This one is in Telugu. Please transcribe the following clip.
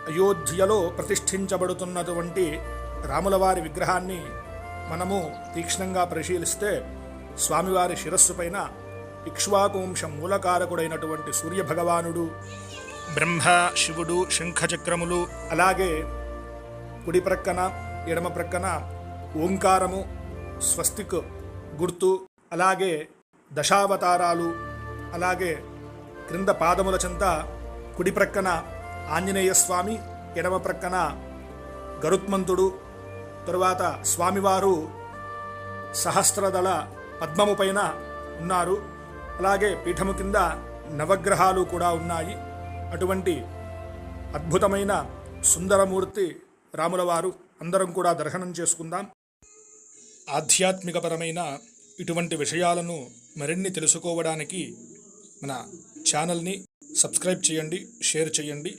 అయోధ్యలో ప్రతిష్ఠించబడుతున్నటువంటి రాములవారి విగ్రహాన్ని మనము తీక్ష్ణంగా పరిశీలిస్తే స్వామివారి శిరస్సు పైన ఇక్ష్వాకువంశ మూలకారకుడైనటువంటి సూర్యభగవానుడు, బ్రహ్మ, శివుడు, శంఖచక్రములు, అలాగే కుడి ప్రక్కన ఎడమ ప్రక్కన ఓంకారము, స్వస్తిక్ గుర్తు, అలాగే దశావతారాలు, అలాగే క్రింద పాదముల చెంత కుడి ప్రక్కన ఆంజనేయ స్వామి, ఎడమ ప్రక్కన గరుత్మంతుడు, తరువాత స్వామివారు సహస్రదళ పద్మము పైన ఉన్నారు. అలాగే పీఠము కింద నవగ్రహాలు కూడా ఉన్నాయి. అటువంటి అద్భుతమైన సుందరమూర్తి రాములవారు అందరం కూడా దర్శనం చేసుకుందాం. ఆధ్యాత్మికపరమైన ఇటువంటి విషయాలను మరిన్ని తెలుసుకోవడానికి మన ఛానల్ని సబ్స్క్రైబ్ చేయండి, షేర్ చేయండి.